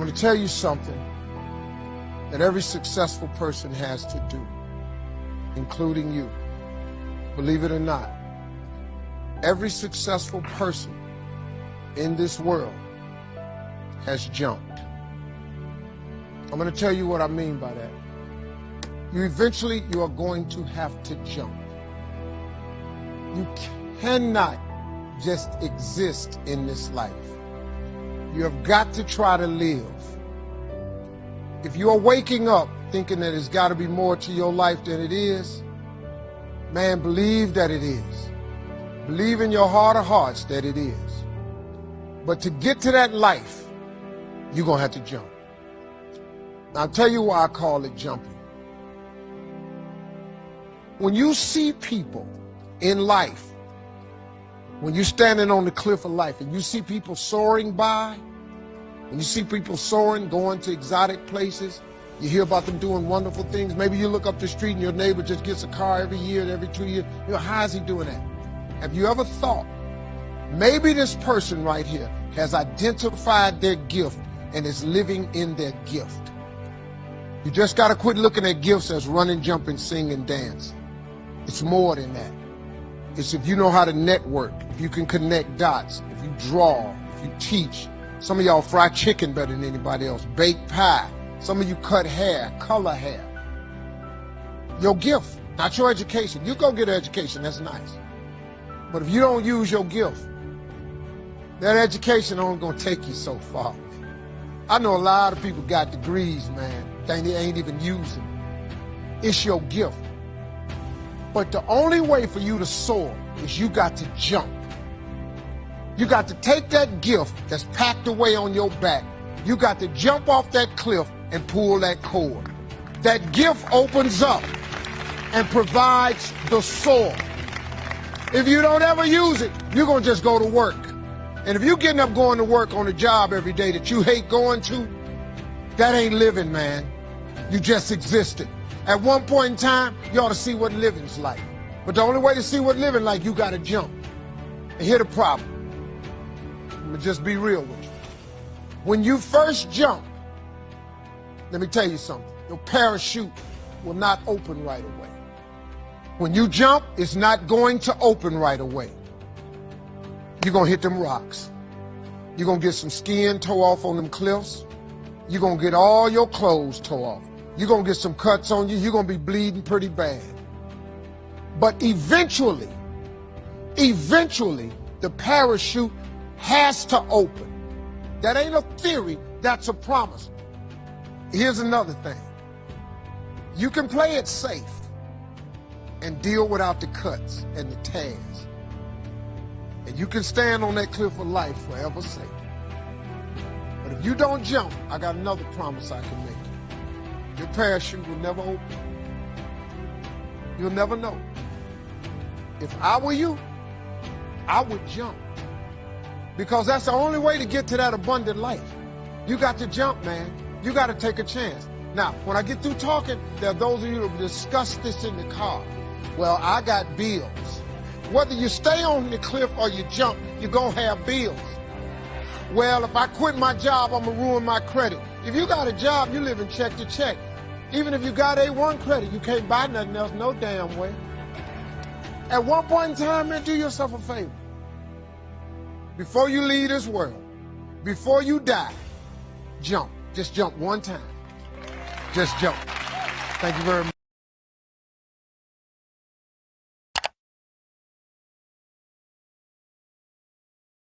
I'm going to tell you something that every successful person has to do, including you. Believe it or not, every successful person in this world has jumped. I'm going to tell you what I mean by that. You are going to have to jump. You cannot just exist in this life. You have got to try to live. If you are waking up thinking that there's got to be more to your life than it is, man, believe that it is. Believe in your heart of hearts that it is. But to get to that life, you're going to have to jump. Now, I'll tell you why I call it jumping. When you see people in life, when you're standing on the cliff of life and you see people soaring by, when you see people soaring, going to exotic places, you hear about them doing wonderful things. Maybe you look up the street and your neighbor just gets a car every year, every 2 years. You know, how is he doing that? Have you ever thought, maybe this person right here has identified their gift and is living in their gift? You just got to quit looking at gifts as running, jumping, singing, dance. It's more than that. It's if you know how to network, if you can connect dots, if you draw, if you teach. Some of y'all fry chicken better than anybody else, bake pie. Some of you cut hair, color hair. Your gift, not your education. You go get an education, that's nice. But if you don't use your gift, that education only gonna take you so far. I know a lot of people got degrees, man. They ain't even using it. It's your gift. But the only way for you to soar is you got to jump. You got to take that gift that's packed away on your back. You got to jump off that cliff and pull that cord. That gift opens up and provides the soar. If you don't ever use it, you're going to just go to work. And if you're getting up going to work on a job every day that you hate going to, that ain't living, man. You just existed. At one point in time, you ought to see what living's like. But the only way to see what living like, you got to jump. And here's the problem. I'm going to just be real with you. When you first jump, let me tell you something. Your parachute will not open right away. When you jump, it's not going to open right away. You're going to hit them rocks. You're going to get some skin tore off on them cliffs. You're going to get all your clothes tore off. You're going to get some cuts on you. You're going to be bleeding pretty bad. But eventually, the parachute has to open. That ain't a theory, that's a promise. Here's another thing. You can play it safe and deal without the cuts and the tears. And you can stand on that cliff of life forever safe. But if you don't jump, I got another promise I can make. Your parachute will never open. You'll never know. If I were you, I would jump. Because that's the only way to get to that abundant life. You got to jump, man. You got to take a chance. Now, when I get through talking, there are those of you who discuss this in the car. Well, I got bills. Whether you stay on the cliff or you jump, you're going to have bills. Well, if I quit my job, I'm going to ruin my credit. If you got a job, you live in check to check. Even if you got A1 credit, you can't buy nothing else no damn way. At one point in time, man, do yourself a favor. Before you leave this world, before you die, jump. Just jump one time. Just jump. Thank you very much.